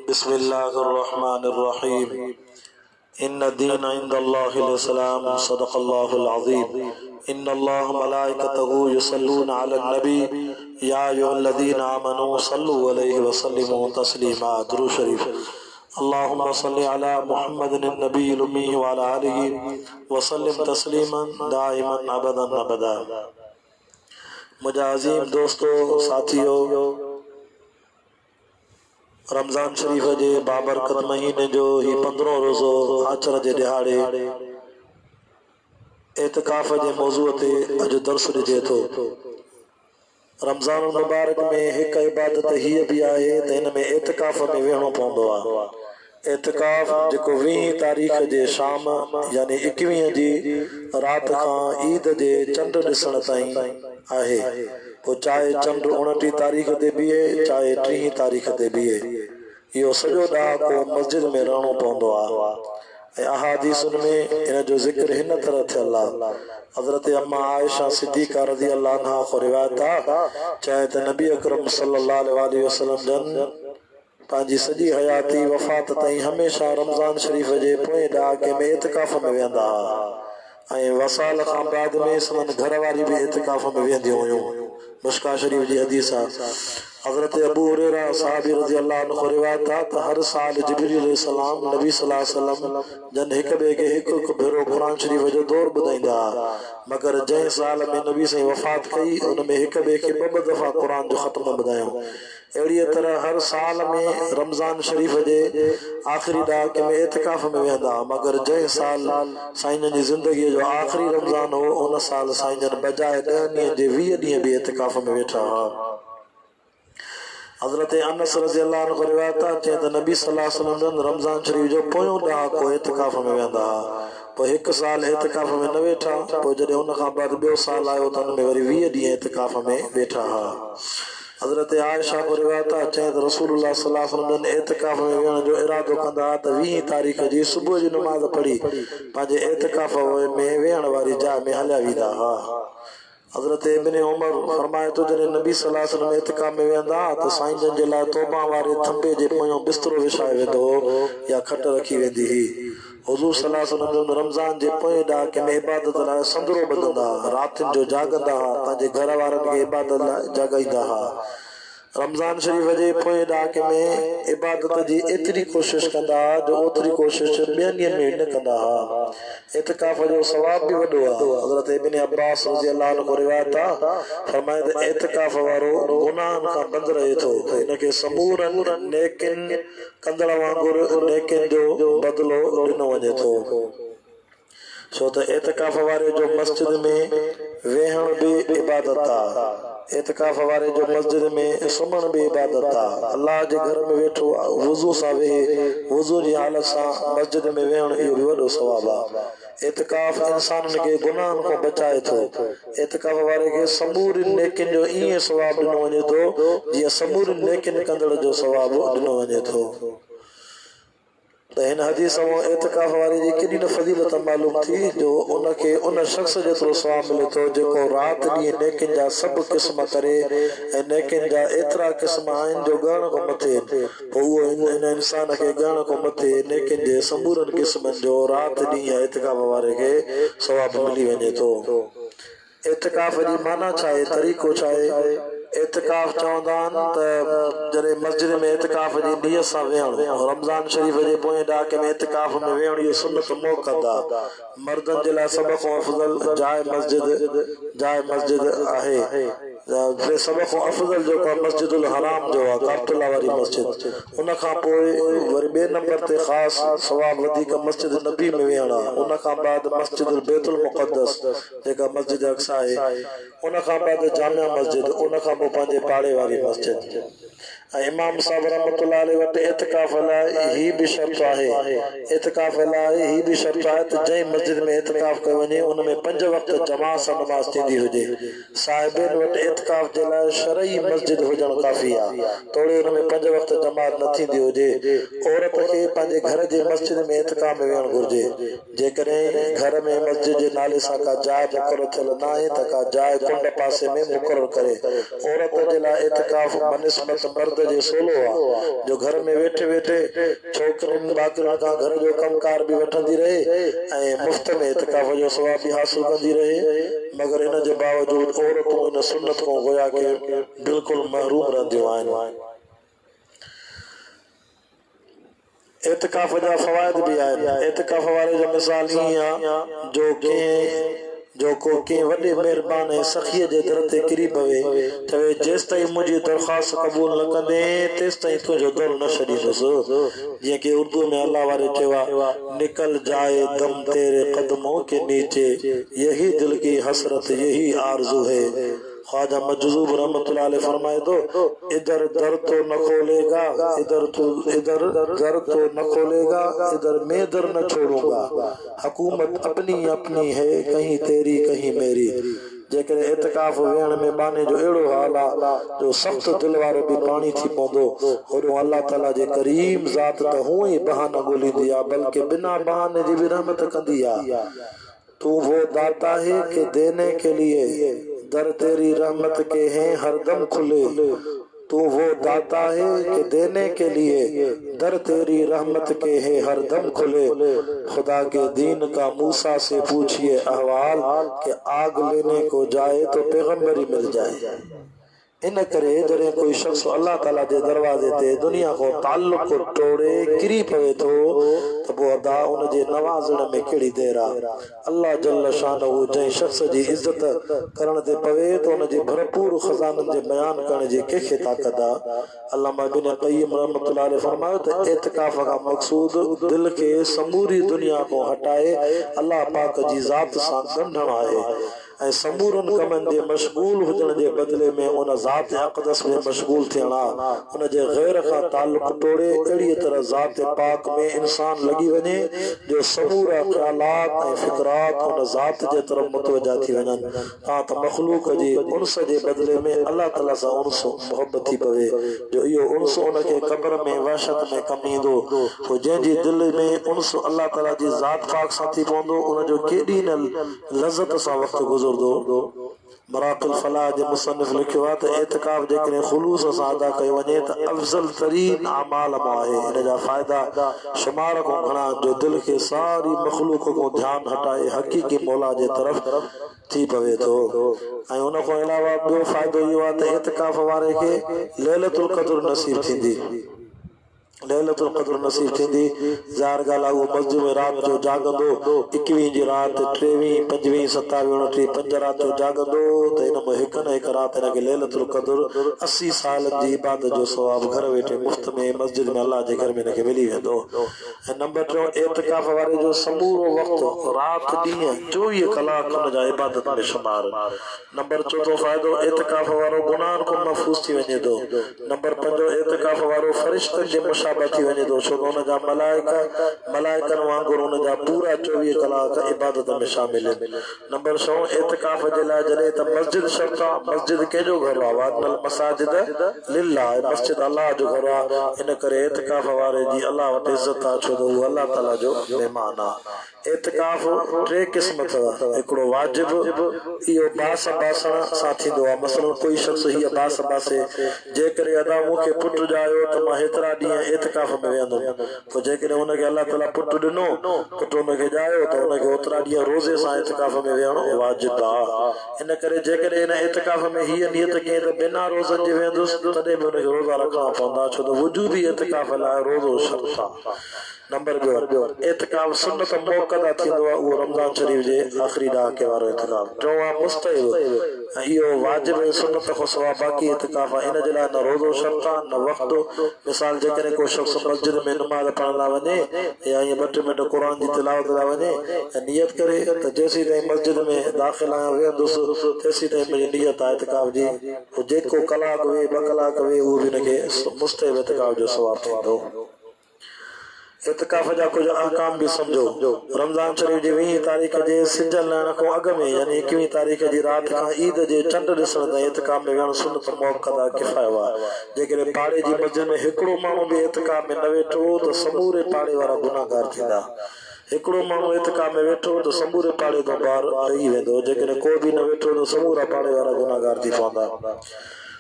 बिस्मिल्लाहिर्रहमानिर्रहीम। इन्न दीन इंदल्लाहिल इस्लाम सदक़ल्लाहुल अज़ीम। इन्नल्लाह मलाइकतहु युसल्लूना अलन नबी या अय्युहल्लज़ीना आमनू सल्लु अलैहि वसल्लिमू तस्लीमा। दुरूद शरीफ। अल्लाहुम्मा सल्लि अला मुहम्मदिन नबील उम्मी व अला आलिहि वसल्लिम तस्लीमन दाइमन अबदन अबदा। मुझा अज़ीम दोस्तों साथियों, रमज़ान शरीफ जे बाबरकत महीने जो ही 15 रोज़ो आचर जे दिहाड़े एतिकाफ़ जे मौज़ूअ ते अॼु दर्स ॾिजे थो। रमज़ान मुबारक में हिकु इबादत हीअ बि आहे त हिन में एतिकाफ़ में वेहणो पवंदो आहे। एतिकाफ़ जेको 20 तारीख़ जे शाम यानी 21 जी राति खां ईद जे चंड ॾिसण ताईं आहे। पोइ चाहे चंड 29 तारीख़ ते बीहे चाहे 30 तारीख़ ते बीहे, इहो सॼो ॾांहुं को मस्जिद में रहणो पवंदो आहे। ऐं अहादीसुनि में इन जो ज़िक्र हिन तरह थियल आहे। हज़रत अम्मा आयशा सिद्दीक़ा रज़ी अल्लाह अन्हा खां रिवायत आहे, चए त नबी अकरम सल्लल्लाहु अलैहि वसल्लम जन पंहिंजी सॼी हयाती वफ़ात ताईं हमेशह रमज़ान शरीफ़ जे पोएं ॾहाके में एतिकाफ़ में वेहंदा हुआ। ऐं वसाल खां बाद में संदन घर वारी भी एतिकाफ़ में वेंदियूं हुयूं। मुश्का शरीफ जी हदीस आहे। हज़रत अबू हुरैरा साहबी रज़ी अल्लाह अन्हु खां रिवायत आहे त हर साल जिब्रील अलैहिस्सलाम नबी सल्लल्लाहु अलैहि वसल्लम जन हिक ॿिए खे हिकु भेरो क़ुरान शरीफ जो दौर ॿुधाईंदा, मगर जंहिं साल में नबी साईं वफ़ात कई उन में हिक ॿिए खे ॿ दफ़ा क़ुरान जो ख़त्म ॿुधायो। अहिड़ीअ तरह हर साल में रमज़ान शरीफ जे आख़िरी ॾहाके में एतिकाफ़ में वेहंदा, मगर जंहिं साल साईं जन जी ज़िंदगीअ जो आख़िरी रमज़ान हो उन साल साईं जन बजाए 10 ॾींहं जे 20 ॾींहं बि एतिकाफ़ में वेठा हुआ। हज़रत अनस रज़ी अल्लाह अन्हु खां रिवायत आहे, चए त नबी सल्लल्लाहु अलैहि वसल्लम रमज़ान शरीफ जो पोयों ॾहाको एतिकाफ़ में वेहंदा हुआ। पोइ हिकु साल एतिकाफ़ में न वेठा, पोइ जॾहिं उन खां बाद ॿियो साल आयो त हुन में वरी 20 ॾींहं एतिकाफ़ में वेठा हुआ। हज़रत आयशा खां रिवायत आहे, चए त रसूलुल्लाह सल्लल्लाहु अलैहि वसल्लम एतिकाफ़ में वेहण जो इरादो कंदा त 20 तारीख़ जी सुबुह जी नमाज़ पढ़ी पंहिंजे एतिकाफ़ में वेहण वारी जाइ में हलिया वेंदा हुआ। हज़रत इब्न उमर फरमाए थो, जॾहिं नबी सल्लल्लाहु अलैहि वसल्लम एतिकाफ़ में वेहंदा त साईं जन जे लाइ तौबा वारे थंबे जे पोयों बिस्तरो विछायो वेंदो हो या खट रखी वेंदी हुई। हुज़ूर सल्लल्लाहु अलैहि वसल्लम रमज़ान जे पोएं ॾहाके में इबादत लाइ संदरो ॿधंदा, रातिनि जो जाॻंदा हुआ, पंहिंजे घर वारनि खे इबादत लाइ जाॻाईंदा हुआ। रमज़ान शरीफ जे पोएं ॾहाके में इबादत जी एतिरी कोशिश कंदा जो ओतिरी कोशिश ॿियनि ॾींहंनि में न कंदा हुआ। एतिकाफ़ जो सवाब बि वॾो आहे। हज़रत इब्न अब्बास रज़ी अल्लाह अन्हु खां रिवायत आहे, फरमाए त एतिकाफ़ वारो गुनाहनि खां बंदि रहे थो त हिनखे समूरनि नेकिन कंदड़ वांगुरु नेकिन जो बदिलो ॾिनो वञे थो। छो त एतिकाफ़ वारे जो मस्जिद में वेहण बि इबादत आहे। एतिकाफ़ वारे जो मस्जिद में सुम्हण बि इबादत आहे। अल्लाह जे घर में वेठो वुज़ू सां वेहे, वुज़ू जी हालत सां मस्जिद में वेहण इहो बि वॾो सवाब आहे। एतिकाफ़ इंसाननि खे गुनाहनि खां बचाए थो। एतिकाफ़ वारे खे समूरनि नेकिन जो ईअं सवाब ॾिनो वञे थो जीअं समूरनि नेकिन कंदड़ जो सवाब ॾिनो वञे थो। त हिन हदीस मां एतिकाफ़ वारे जी केॾी न फज़ीलत मालूम थी जो उनखे उन शख़्स जेतिरो सवाब मिले थो जेको राति ॾींहं नेकिन जा सभु क़िस्म करे ऐं नेकिन जा एतिरा क़िस्म आहिनि जो ॻणण खां मथे आहिनि। पोइ उहो इन इंसान खे ॻणण खां मथे नेकिन जे समूरनि क़िस्मनि जो राति ॾींहं एतिकाफ़ वारे खे सवाब मिली वञे थो। एतिकाफ़ जी माना छा आहे, तरीक़ो छा आहे? एतिकाफ़ चवंदा आहिनि त जॾहिं मस्जिद में एतिकाफ़ जी नियत सां वेहण, रमज़ान शरीफ जे पोएं ॾहाके में एतिकाफ़ में वेहण इहो सुन्नत मुअक्कद आहे। मर्दनि जे लाइ सभ खां अफ़ज़ल जाइ मस्जिद आहे। सभ खां अफ़ज़ल जेको आहे मस्जिदुल हराम जो आहे, काबतुल्लाह वारी मस्जिद। उन खां पोइ वरी ॿिए नंबर ते ख़ासि सवाब वधीक मस्जिद नबी में वेहण आहे। उन खां बाद मस्जिदुल बैतुल मुक़द्दस जेका मस्जिद अक्सा आहे, उन खां बाद जामिया मस्जिद, उन खां पोइ पंहिंजे पाड़े वारी मस्जिद। ऐं इमाम साहब रहमतुल्लाह अलैहि वटि एतिकाफ़ लाइ ही बि शर्त आहे, एतिकाफ़ लाइ ही बि शर्त आहे त जंहिं मस्जिद में एतिकाफ़ कयो वञे उन में 5 वक़्त जमात सां नमाज़ थींदी हुजे। साहिबनि वटि इत्काफ जे लाइ शरई मस्जिद हुजण काफ़ी आहे। तोड़े हुन में 5 वक़्त जमात न थींदी हुजे, औरत खे पंहिंजे घर जे मस्जिद में इत्काफ में वेहणु घुर्जे। जेकॾहिं घर में मस्जिद जे नाले सां का जाइ मुक़ररु थियल न आहे त का जाइ कुंड पासे में मुक़ररु करे। औरत जे लाइ इत्काफ बनिस्बत मर्द जे सोलो आहे, जो घर में वेठे वेठे छोकिरियुनि बाकिरियुनि खां घर जो कमकार बि वठंदी रहे ऐं मुफ़्त में इत्काफ जो सवाब भी हासिल कंदी रहे। मगर इन जे बावजूद औरतूं इन सुन्नत खां गोया के बिल्कुल महरूम रहंदियूं आहिनि। इत्काफ जा फ़वाइद भी आहिनि। इत्काफ वारे जो मिसाल हीअं आहे जो को कंहिं वॾे महिरबान ऐं सखीअ जे दर ते किरी पवे, चवे जेसि ताईं मुंहिंजी दरख़्वास्त क़बूल न कंदे तेसि ताईं तुंहिंजो दर न छॾींदुसि। जीअं कि उर्दू में अल्लाह वारे चयो आहे, निकल जाए दम तेरे कदमों के नीचे, यही दिल की हसरत यही आरज़ू है। ख्वाजा मजज़ूब रहमतुल्लाह अलैह फरमाए तो, इधर दर तो न खोलेगा, इधर दर तो न खोलेगा, इधर मैं दर न छोड़ूंगा। हुकूमत अपनी अपनी है, कहीं तेरी कहीं मेरी। जेकॾहिं इत्काफ वेहण में बाने जो अहिड़ो हाल आहे जो सख़्त दिल वारो बि पाणी थी पवंदो, होॾो अल्लाह ताला जे करीम ज़ात त हूअं ई बहाना ॻोल्हींदी आहे, बल्कि बिना बहाने जी बि रहमत कंदी आहे। तू वो दाता है कि देने के लिए दर तेरी रहमत के हैं हरदम खुले। तू वो दाता है कि देने के लिए दर तेरी रहमत के हैं हरदम खुले। खुदा के दीन का मूसा से पूछिए अहवाल, कि आग लेने को जाए तो पैगंबरी मिल जाए। इन करे जॾहिं कोई शख्स अल्लाह ताला जे दरवाज़े ते दुनिया को ताल्लुक़ तोड़े किरी पवे थो त पोइ अदा उन जे नवाज़ण में कहिड़ी देर आहे। अल्लाह जल शानहू जंहिं शख्स जी इज़त करण ते पवे त उन जे भरपूर खज़ाननि जे बयान करण जी कंहिंखे ताक़त आहे। अल्लामा इब्न क़य्यिम रहमतुल्लाह अलैह फरमायो त इत्काफ खां मक़सूद दिल खे समूरी दुनिया को हटाए अल्लाह पाक जी ज़ात सां ॻंढणु आहे ऐं समूरनि कमनि जे मशगूल हुजण जे बदिले में उन ज़ात अक़दस में मशगूल थियणु आहे। उन जे ग़ैर खां ताल्लुक़ तोड़े अहिड़ी तरह ज़ात पाक में इंसान लॻी वञे जो समूरा ख़्यालात ऐं फ़िक्रात उन ज़ात जे तरफ़ मुतवजा थी वञनि। त मख़लूक जी उनस जे बदिले में अल्लाह ताला सां उनस मुहबत थी पवे, जो इहो उनस उनखे क़ब्र में वहशत में कमु ईंदो। पोइ जंहिंजी दिलि में उनस अल्लाह ताला जी ज़ात पाक सां थी पवंदो, उनजो केॾी न लज़त सां वक़्तु गुज़रंदो। मराक़िल फलाह जे मुसन्निफ़ लिखियो आहे त इत्काफ जेकॾहिं ख़ुलूस सां अदा कयो वञे त अफ़ज़ल तरीन अमाल मां आहे। इन जा फ़ाइदा शुमार खां घणा, जो दिलि खे सारी मख़लूक खां ध्यानु हटाए हक़ीक़ी मौला जे तरफ़ थी पवे थो। ऐं उन खां अलावा ॿियो फ़ाइदो इहो आहे त इत्काफ वारे खे लैलतुल क़द्र नसीब थींदी। लैलतुल क़द्र नसीब थींदी। ज़ाहिर ॻाल्हि आहे उहो मस्जिद में राति जो जाॻंदो, 21 जी राति, 23, 25, 27, 29, 5 राति जो जाॻंदो त हिन में हिक न हिक राति हिनखे लैलतुल क़द्र 80 सालनि जी इबादत जो सवाबु घर वेठे मुफ़्त में मस्जिद में अल्लाह जे घर में हिनखे मिली वेंदो। ऐं नंबर 3, इत्काफ वारे जो समूरो वक़्तु राति ॾींहुं 24 कलाक हुन जा इबादत में शुमार। नंबर 4 फ़ाइदो, इत्काफ वारो गुनाहनि खां महफ़ूज़ थी वञे थो। नंबर 5, इत्काफ वारो फ़रिश्तनि जे मुशाबह थी वञे थो, छो त हुन जा मलाइकनि वांगुरु हुन जा पूरा 24 कलाक इबादत में शामिल आहिनि। नंबर 6, इत्काफ जे लाइ जॾहिं त मस्जिद शर्त आहे, मस्जिद कंहिंजो घर आहे, वातल मसाजिद लिल्लाह, मस्जिद अल्लाह जो घर आहे। इन करे इत्काफ वारे जी अल्लाह वटि इज़त आहे, छो त उहो अल्लाह ताला जो महिमान आहे। इत्काफ 3 क़िस्म अथव। हिकिड़ो वाजिब, इहो बास बासण सां थींदो आहे। मसलन कोई शख़्स हीअ बास बासे, जेकॾहिं अदा मूंखे पुटु ॼायो त मां हेतिरा ॾींहं इत्काफ में वेंदुमि। पोइ जेकॾहिं हुनखे अल्लाह ताला पुटु ॾिनो, पुटु हुनखे ॼायो त हुनखे ओतिरा ॾींहं रोज़े सां इत्काफ में वेहणो वाजिब आहे। इन करे जेकॾहिं हिन इत्काफ में हीअ नियत कई त बिना रोज़नि जे वेंदुसि, तॾहिं बि हुनखे रोज़ा रखणा पवंदा, छो त वुजूबी इत्काफ लाइ रोज़ो शर्त आहे। नंबर 2, इत्काफ सुन्नत मुअक्कदा थींदो आहे, उहो रमज़ान शरीफ़ जे आख़िरी ॾहाके वारो इत्काफ। 4 मुस्तहिब, ऐं इहो वाजिब ऐं सुन्नत खां सवाइ बाक़ी इत्काफ आहे। इन जे लाइ न रोज़ो शर्त आहे न वक़्तु। मिसाल जेकॾहिं को शख़्स मस्जिद में नमाज़ पढ़ण लाइ वञे या ईअं 2 मिंट क़ुर जी तिलावत लाइ वञे ऐं नियत करे त जेसीं ताईं मस्जिद में दाख़िल आहियां वेहंदुसि तेसीं ताईं मुंहिंजी नियत आहे इत्काफ जी, पोइ जेको कलाक वेह 2 कलाक वेह, उहो बि हिनखे मुस्तहिब इत्काफ जो सवाबु थींदो। इतिकाफ़ जा कुछ अहकाम भी समझो। रमज़ान शरीफ़ जी 20 तारीख़ जे सिज लहण खां अॻु में यानी 21 तारीख़ जी राति खां ईद जे चंड ॾिसण ताईं इतिकाफ़ में विहण सुन्नत मुअक्कदा किफ़ायो आहे। जेकॾहिं पाड़े जी मस्जिद में हिकिड़ो माण्हू बि इतिकाफ़ में न वेठो त समूरे पाड़े वारा गुनाहगार थींदा। हिकिड़ो माण्हू इतिकाफ़ में वेठो त समूरे पाड़े खां ॿाहिरि रही वेंदो। जेकॾहिं को बि न वेठो त समूरा पाड़े वारा गुनाहगार थी पवंदा।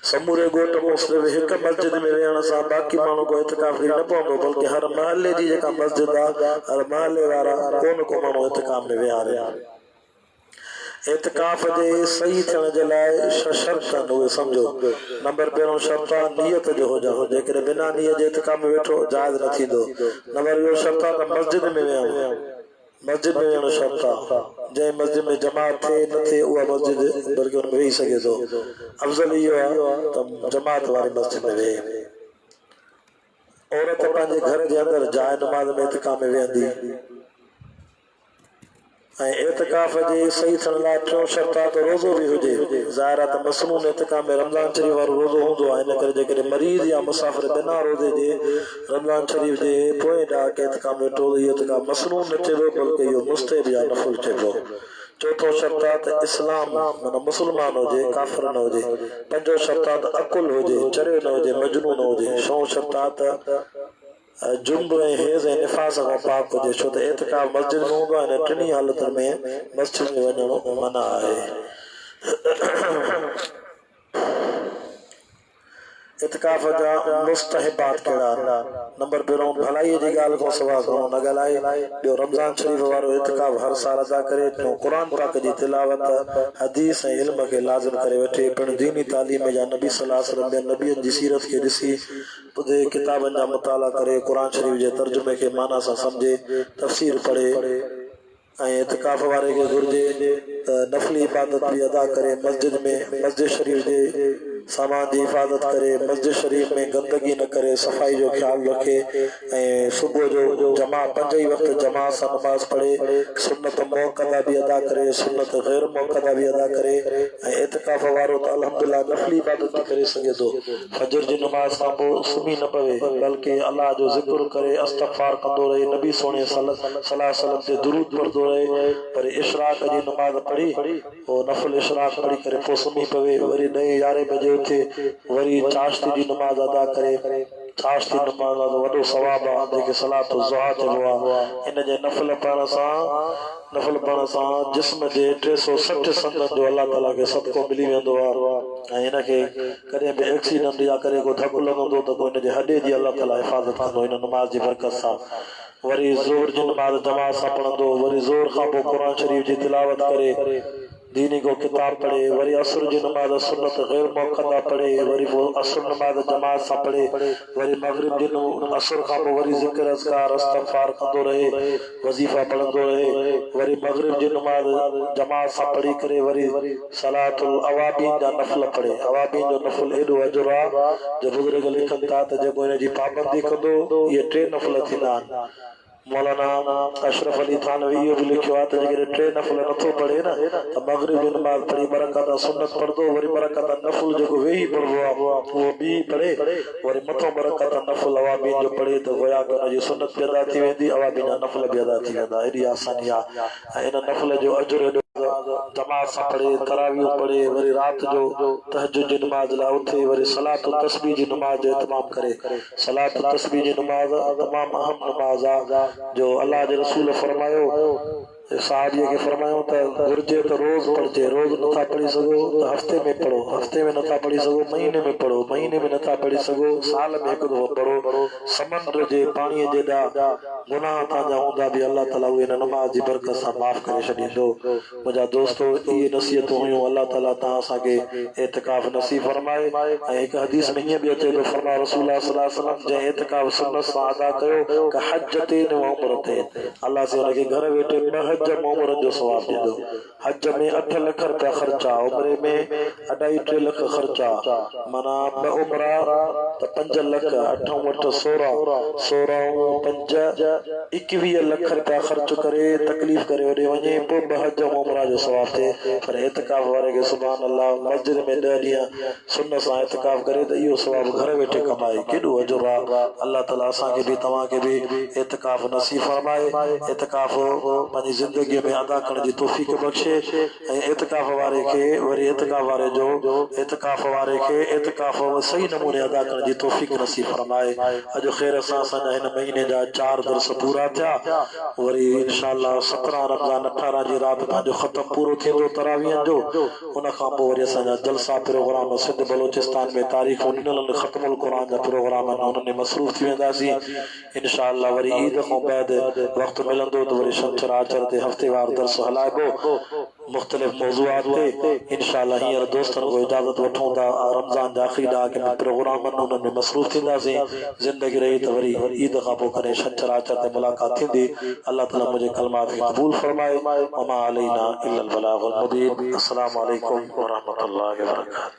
समूरे ॻोठ में सिर्फ़ु हिकु मस्जिद में वेहण सां बाक़ी माण्हू को इतिकाफ़ न पवंदो, बल्कि हर महले जी जेका मस्जिद आहे हर महले वारा को माण्हू इतिकाफ़ में विहारे। इतिकाफ़ जे सही थियण जे लाइ शर्त आहिनि, उहे सम्झो। नंबर पहिरियों शर्त आहे नियत जो हुजणु। जेकॾहिं बिना नियत जे इतिकाफ़ में वेठो जाइज़ न थींदो। नंबर ॿियो शर्त आहे त मस्जिद में वेहणु। मस्जिद में वेहणु शर्त आहे। जंहिं मस्जिद में जमात थिए न थिए उहा मस्जिद बल्कि हुन में वेही सघे थो। अफ़ज़ल इहो आहे त जमात वारी मस्जिद में वेहे। औरत पंहिंजे घर जे अंदरि जाइ नमाज़ में इतिकाफ़ में वेहंदी। ऐं इतिकाफ़ जे सही थियण लाइ टियों शर्त आहे त रोज़ो बि हुजे। ज़ाहिर आहे त मसनून इतिकाफ़ में रमज़ान शरीफ़ वारो रोज़ो हूंदो आहे। इन करे जेकॾहिं मरीज़ या मुसाफ़िर बिना रोज़े जे रमज़ान शरीफ़ जे पोएं ॾांहुं के इतिकाफ़ में वेठो इहो इतिकाफ़ मसनून न चइबो, बल्कि इहो मुस्तहब या नफ़ुल चइबो। चौथों शर्त आहे त इस्लाम माना मुस्लमान हुजे, काफ़िर न हुजे। पंजो शर्त आहे त अकुल हुजे, चरियो न हुजे, मजनू न हुजे। छहों शर्त आहे त जुंब ऐं हेज़ ऐं निफ़ास खां पाक हुजे। छो त इतिकाफ़ मस्जिद में हूंदो आहे। इन टिनी हालतुनि में मस्जिद में वञणु मना आहे। इतिकाफ़ जा मुस्तहबात कहिड़ा आहिनि? नंबर पहिरियों भलाईअ जी ॻाल्हि खां सवाइ घणो न ॻाल्हाए। ॿियो रमज़ान शरीफ़ वारो इतिकाफ़ हर साल अदा करे। टियों क़ुरान पाक जी तिलावत, हदीस ऐं इल्म खे लाज़िम करे वठे। पिणु दीनी तालीम या नबी सल्लल्लाहु अलैहि वसल्लम नबीअनि जी सीरत खे ॾिसी ॿुधे, किताबनि जा मुताला करे, क़ुरान शरीफ़ जे तर्जुमे खे माना सां सम्झे, तफ़सीर पढ़े। ऐं इतिकाफ़ वारे खे घुर्जे त नफ़ली इबादत बि अदा करे। मस्जिद में मस्जिद शरीफ़ जे सामान जी हिफ़ाज़त करे। मस्जिद शरीफ़ में गंदगी न करे, सफ़ाई जो ख़्यालु रखे। ऐं सुबुह जो जमा 5 ई वक़्त जमात सां नमाज़ पढ़े। सुन्नत मुअक्कदा बि अदा करे, सुन्नत गैर मुअक्कदा बि अदा करे। ऐं इतिकाफ़ वारो त अल्हम्दुलिल्लाह नफ़ली इबादत बि करे सघे थो। फजर जी नमाज़ खां पोइ सुम्ही न पवे, बल्कि अल्लाह जो ज़िक्र करे, इस्तग़फ़ार कंदो रहे, नबी सोणे सल्लल्लाहु अलैहि वसल्लम ते दुरूद पढ़ंदो रहे। पर इशराक जी नमाज़ पढ़ी पोइ नफ़ल इशराक पढ़ी करे पोइ सुम्ही पवे। वरी 9-11 बजे उथे, वरी चाश्ती जी नमाज़ अदा करे। चाश्ती नमाज़ वॾो सवाब आहे, जेके सलात ज़ुहा चइबो आहे। इन जे नफ़ल पढ़ण सां जिस्म जे 360 संदनि जो अल्लाह ताला खे सदको मिली वेंदो आहे। ऐं हिनखे कॾहिं बि एक्सीडेंट या करे को धकु लॻंदो त पोइ हिनजे हॾे जी अल्लाह ताला हिफ़ाज़त कंदो हिन नमाज़ जी बरकत सां। वरी ज़ोर जी नमाज़ जमात सां पढ़ंदो। वरी ज़ोर खां पोइ क़ुरान शरीफ़ जी तिलावत करे, दीनी को किताब पढ़े। वरी असर जी नमाज़ सुन्नत गैर मुअक्कदा पढ़े। वरी पोइ असर नमाज़ जमात सां पढ़े। वरी मगरिब जी असर खां पोइ वरी ज़िक्र अज़कार इस्तग़फ़ार कंदो रहे, वज़ीफ़ा पढ़ंदो रहे। वरी मगरिब जी नमाज़ जमात सां पढ़ी करे वरी सलातुल अवाबीन जा नफ़ल पढ़े। अवाबीन जो नफ़ल एॾो अजर आहे जो बुज़ुर्ग लिखनि था त जेको हिन जी पाबंदी कंदो इहे 3 नफ़ल थींदा आहिनि। मौलाना अशरफ अली थानवी इहो बि लिखियो आहे त जेकॾहिं 3 नफ़ल नथो पढ़े न त मगरिब जी नमाज़ पढ़ी बरक़त सुन्नत पढ़ंदो। वरी बरक़त नफ़ल जेको वेही पढ़बो आहे उहो बि पढ़े। वरी मथो बरक़त नफ़ल अवाबीन जो पढ़े त गोया कि हुनजी सुन्नत बि अदा थी वेंदी, अवाबीन जा नफ़ल बि अदा थी वेंदा। एॾी आसानी आहे। ऐं इन नफ़ल जो अजर जमात सां पढ़े, तरावीह पढ़े। वरी राति जो तहज्जुद जी नमाज़ लाइ उथे। वरी सलात तस्बीह जी नमाज़ जो इत्माम करे। सलात तस्बीह जी नमाज़ तमामु अहम नमाज़ आहे जो अल्लाह जे रसूल फरमायो, साहबीअ खे फरमायो त घुर्जे त रोज़ पढ़जे। रोज़ नथा पढ़ी सघो त हफ़्ते में पढ़ो, हफ़्ते में नथा पढ़ी सघो महीने में पढ़ो, महीने में नथा पढ़ी सघो साल में हिकु दफ़ो पढ़ो। समुंड जे पाणीअ जेॾा गुनाह तव्हांजा हूंदा बि अल्लाह ताला उहे हिन नमाज़ जी बरकत सां माफ़ करे छॾींदो। मुंहिंजा दोस्तो, इहे नसीहतूं हुयूं। अल्लाह ताला तव्हां असांखे इतिकाफ़ नसीब फरमाए। ऐं हिकु हदीस में हीअं बि अचे थो, फरमायो रसूल सल्लल्लाहु अलैहि वसल्लम, जंहिं इतिकाफ़ सुन्नत सां अदा कयो का हजतेन व उमरतेन, अल्लाह से हुनखे घर वेठे 2 हज उमरनि जो सवाब ॾींदो। हज में 8 लख रुपया ख़र्चा, उमरे में 2.5-3 लख ख़र्चा, माना 2 उमरा त 5 लख, 8 वटि 16, 16 5 21 लख रुपया ख़र्च करे तकलीफ़ करे होॾे वञे पोइ ॿ हज ऐं उमरा जो सवाब थिए पर इतिकाफ़ वारे खे सुभान अल्लाह मस्जिद में 10 ॾींहं सुन सां इतिकाफ़ करे त इहो सवाब घर वेठे कमाए केॾो अजुर आहे। अल्लाह ताला असांखे बि तव्हांखे बि इतिकाफ़ नसीब फरमाए इतिकाफ़ पंहिंजी ज़िंदगीअ में अदा करण जी तौफ़ीक़ बख़्शे ऐं इतिकाफ़ वारे खे वरी इतिकाफ़ वारे जो इतिकाफ़ वारे खे इतिकाफ़ सही नमूने अदा करण जी तौफ़ीक़ नसीब फरमाए। अॼु ख़ैर सां असांजा हिन महीने जा 4 दर्स पूरा थिया वरी इंशाअल्लाह 17 रमज़ान 18 जी राति पंहिंजो ख़त्म पूरो थींदो तरावीह जो उन खां पोइ वरी असांजा जलसा प्रोग्राम सिंध बलोचिस्तान में तारीख़ ॾिनल ख़त्मुल क़ुरान जा प्रोग्राम उन्हनि में मसरूफ़ थी वेंदासीं इंशाअल्लाह। वरी ईद खां बैद वक़्तु मिलंदो त वरी छंछर आचर ते हफ़्तेवार दर्स हलाइबो मुख़्तलिफ़ मौज़ूआत ते इंशाअल्लाह। हींअर दोस्तनि को इजाज़त वठूं था रमज़ान जा आख़िरी ॾाह के प्रोग्रामनि उन्हनि में मसरूफ़ थींदासीं ज़िंदगी रही त वरी ईद खां पोइ कॾहिं छंछर आचर ते मुलाक़ात थींदी। अल्लाह ताला मुंहिंजे कलमात खे क़बूल फरमाए वमा अलैना इल्लल बलागुल मुबीन। अस्सलामु अलैकुम व रहमतुल्लाहि व बरकातहू।